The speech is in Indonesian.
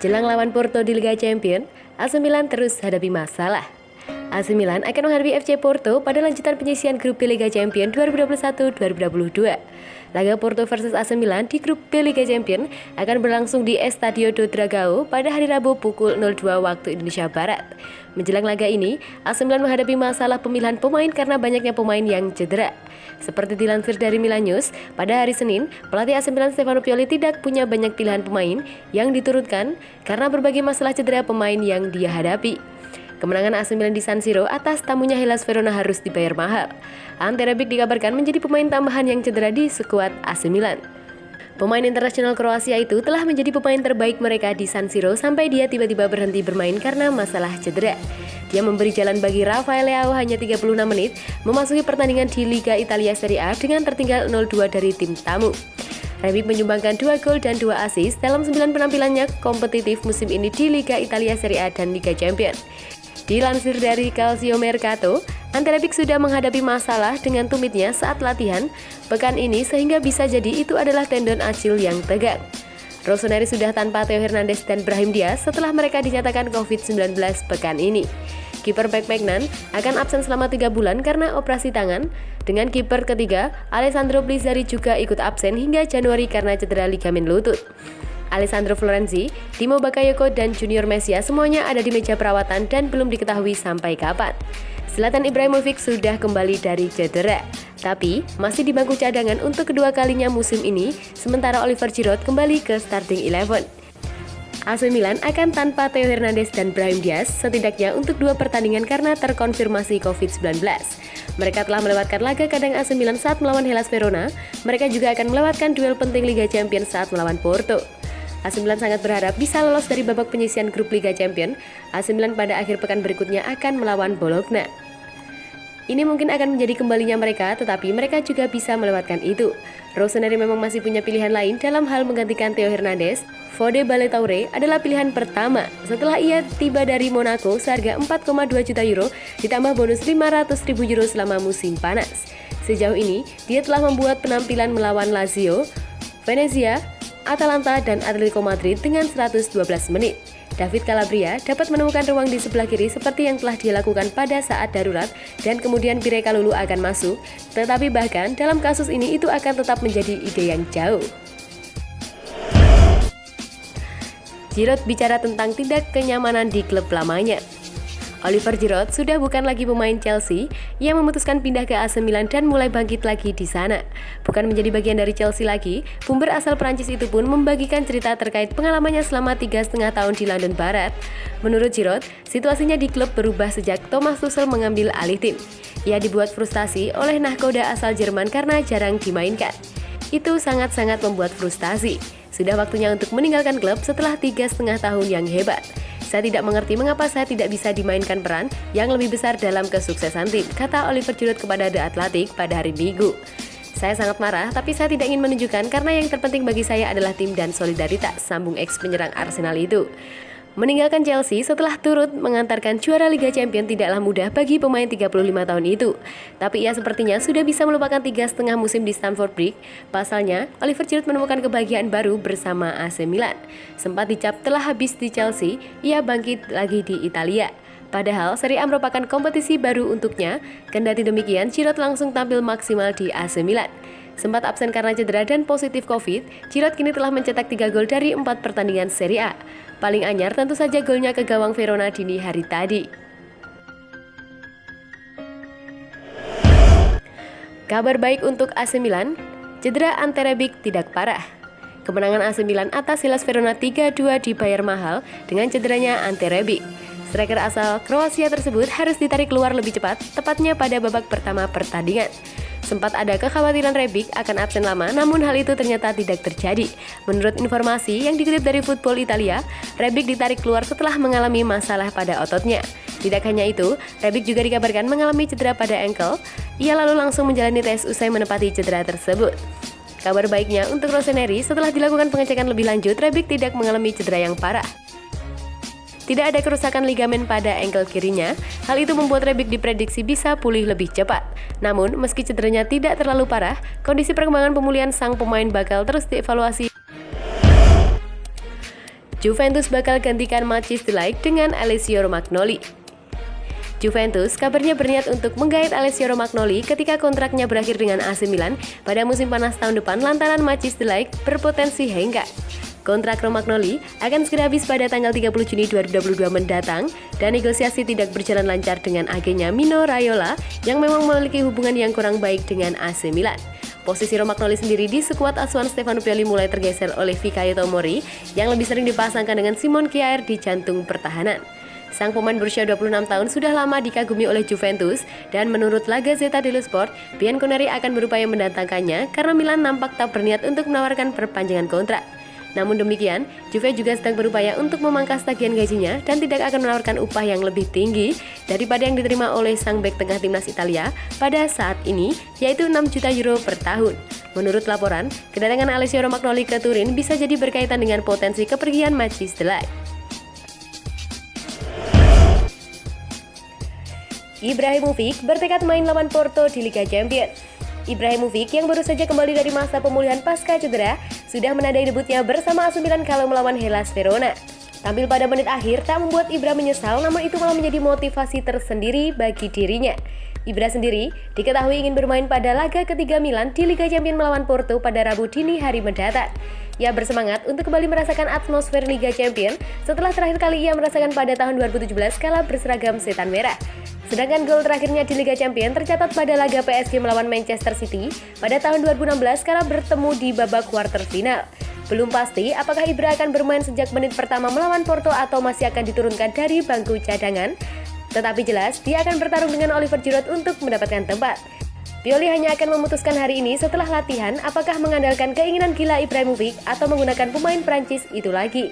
Jelang lawan Porto di Liga Champions, AC Milan terus hadapi masalah. AC Milan akan menghadapi FC Porto pada lanjutan penyisihan grup B Liga Champions 2021-2022. Laga Porto versus AC Milan di grup B Liga Champions akan berlangsung di Estadio do Dragão pada hari Rabu pukul 02 waktu Indonesia Barat. Menjelang laga ini, AC Milan menghadapi masalah pemilihan pemain karena banyaknya pemain yang cedera. Seperti dilansir dari Milan News, pada hari Senin, pelatih AC Milan Stefano Pioli tidak punya banyak pilihan pemain yang diturunkan karena berbagai masalah cedera pemain yang dia hadapi. Kemenangan AC Milan di San Siro atas tamunya Hellas Verona harus dibayar mahal. Ante Rebic dikabarkan menjadi pemain tambahan yang cedera di skuad AC Milan. Pemain internasional Kroasia itu telah menjadi pemain terbaik mereka di San Siro sampai dia tiba-tiba berhenti bermain karena masalah cedera. Dia memberi jalan bagi Rafael Leao hanya 36 menit memasuki pertandingan di Liga Italia Serie A dengan tertinggal 0-2 dari tim tamu. Rebic menyumbangkan 2 gol dan 2 assist dalam 9 penampilannya kompetitif musim ini di Liga Italia Serie A dan Liga Champions. Dilansir dari Calcio Mercato, Ante Rebic sudah menghadapi masalah dengan tumitnya saat latihan pekan ini sehingga bisa jadi itu adalah tendon Acil yang tegang. Rossoneri sudah tanpa Theo Hernandez dan Brahim Diaz setelah mereka dinyatakan COVID-19 pekan ini. Kiper Paik Magnan akan absen selama 3 bulan karena operasi tangan. Dengan kiper ketiga, Alessandro Blizzari juga ikut absen hingga Januari karena cedera ligamen lutut. Alessandro Florenzi, Timo Bakayoko, dan Junior Mesias semuanya ada di meja perawatan dan belum diketahui sampai kapan. Zlatan Ibrahimovic sudah kembali dari cedera, tapi masih di bangku cadangan untuk kedua kalinya musim ini, sementara Oliver Giroud kembali ke starting 11. AC Milan akan tanpa Theo Hernandez dan Brahim Diaz setidaknya untuk 2 pertandingan karena terkonfirmasi COVID-19. Mereka telah melewatkan laga kandang AC Milan saat melawan Hellas Verona. Mereka juga akan melewatkan duel penting Liga Champions saat melawan Porto. AC Milan sangat berharap bisa lolos dari babak penyisihan grup Liga Champions. AC Milan pada akhir pekan berikutnya akan melawan Bologna. Ini mungkin akan menjadi kembalinya mereka, tetapi mereka juga bisa melewatkan itu. Rossoneri memang masih punya pilihan lain dalam hal menggantikan Theo Hernandez. Fode Baletaure adalah pilihan pertama setelah ia tiba dari Monaco seharga 4,2 juta euro ditambah bonus 500.000 euro selama musim panas. Sejauh ini, dia telah membuat penampilan melawan Lazio, Venezia, Atalanta, dan Atletico Madrid dengan 112 menit. David Calabria dapat menemukan ruang di sebelah kiri seperti yang telah dia lakukan pada saat darurat dan kemudian Piré Kalulu akan masuk, tetapi bahkan dalam kasus ini itu akan tetap menjadi ide yang jauh. Giroud bicara tentang tidak kenyamanan di klub lamanya. Oliver Giroud sudah bukan lagi pemain Chelsea yang memutuskan pindah ke AC Milan dan mulai bangkit lagi di sana. Bukan menjadi bagian dari Chelsea lagi, bumper asal Prancis itu pun membagikan cerita terkait pengalamannya selama 3,5 tahun di London Barat. Menurut Giroud, situasinya di klub berubah sejak Thomas Tuchel mengambil alih tim. Ia dibuat frustasi oleh nahkoda asal Jerman karena jarang dimainkan. Itu sangat-sangat membuat frustasi. Sudah waktunya untuk meninggalkan klub setelah 3,5 tahun yang hebat. Saya tidak mengerti mengapa saya tidak bisa dimainkan peran yang lebih besar dalam kesuksesan tim, kata Oliver Giroud kepada The Athletic pada hari Minggu. Saya sangat marah, tapi saya tidak ingin menunjukkan karena yang terpenting bagi saya adalah tim dan solidaritas, sambung ex penyerang Arsenal itu. Meninggalkan Chelsea setelah turut mengantarkan juara Liga Champions tidaklah mudah bagi pemain 35 tahun itu. Tapi ia sepertinya sudah bisa melupakan 3,5 musim di Stamford Bridge. Pasalnya, Oliver Giroud menemukan kebahagiaan baru bersama AC Milan. Sempat dicap telah habis di Chelsea, ia bangkit lagi di Italia. Padahal Serie A merupakan kompetisi baru untuknya, kendati demikian Giroud langsung tampil maksimal di AC Milan. Sempat absen karena cedera dan positif COVID, Giroud kini telah mencetak 3 gol dari 4 pertandingan Serie A. Paling anyar tentu saja golnya ke gawang Verona dini hari tadi. Kabar baik untuk AC Milan, cedera Ante Rebic tidak parah. Kemenangan AC Milan atas Hellas Verona 3-2 dibayar mahal dengan cederanya Ante Rebic. Striker asal Kroasia tersebut harus ditarik keluar lebih cepat, tepatnya pada babak pertama pertandingan. Sempat ada kekhawatiran Rebic akan absen lama, namun hal itu ternyata tidak terjadi. Menurut informasi yang dikutip dari Football Italia, Rebic ditarik keluar setelah mengalami masalah pada ototnya. Tidak hanya itu, Rebic juga dikabarkan mengalami cedera pada ankle. Ia lalu langsung menjalani tes usai menepati cedera tersebut. Kabar baiknya untuk Rossoneri, setelah dilakukan pengecekan lebih lanjut, Rebic tidak mengalami cedera yang parah. Tidak ada kerusakan ligamen pada ankle kirinya. Hal itu membuat Rebic diprediksi bisa pulih lebih cepat. Namun, meski cederanya tidak terlalu parah, kondisi perkembangan pemulihan sang pemain bakal terus dievaluasi. Juventus bakal gantikan Matthijs de Ligt dengan Alessio Romagnoli. Juventus kabarnya berniat untuk menggait Alessio Romagnoli ketika kontraknya berakhir dengan AC Milan pada musim panas tahun depan lantaran Matthijs de Ligt berpotensi hengkang. Kontrak Romagnoli akan segera habis pada tanggal 30 Juni 2022 mendatang dan negosiasi tidak berjalan lancar dengan agennya Mino Raiola yang memang memiliki hubungan yang kurang baik dengan AC Milan. Posisi Romagnoli sendiri di skuad asuhan Stefano Pioli mulai tergeser oleh Fikayo Tomori yang lebih sering dipasangkan dengan Simon Kjaer di jantung pertahanan. Sang pemain berusia 26 tahun sudah lama dikagumi oleh Juventus dan menurut La Gazzetta dello Sport, Bianconeri akan berupaya mendatangkannya karena Milan nampak tak berniat untuk menawarkan perpanjangan kontrak. Namun demikian, Juve juga sedang berupaya untuk memangkas tagihan gajinya dan tidak akan menawarkan upah yang lebih tinggi daripada yang diterima oleh sang bek tengah timnas Italia pada saat ini, yaitu 6 juta euro per tahun. Menurut laporan, kedatangan Alessio Romagnoli ke Turin bisa jadi berkaitan dengan potensi kepergian Matthijs de Ligt. Ibrahimovic bertekad main lawan Porto di Liga Champions. Ibrahimovic yang baru saja kembali dari masa pemulihan pasca cedera sudah menandai debutnya bersama AC Milan kalau melawan Hellas Verona. Tampil pada menit akhir tak membuat Ibra menyesal, namun itu malah menjadi motivasi tersendiri bagi dirinya. Ibra sendiri diketahui ingin bermain pada laga ketiga Milan di Liga Champions melawan Porto pada Rabu dini hari mendatang. Ia bersemangat untuk kembali merasakan atmosfer Liga Champions setelah terakhir kali ia merasakan pada tahun 2017 kala berseragam setan merah. Sedangkan gol terakhirnya di Liga Champions tercatat pada laga PSG melawan Manchester City pada tahun 2016 kala bertemu di babak kuarter final. Belum pasti apakah Ibra akan bermain sejak menit pertama melawan Porto atau masih akan diturunkan dari bangku cadangan. Tetapi jelas dia akan bertarung dengan Oliver Giroud untuk mendapatkan tempat. Pioli hanya akan memutuskan hari ini setelah latihan apakah mengandalkan keinginan gila Ibrahimovic atau menggunakan pemain Prancis itu lagi.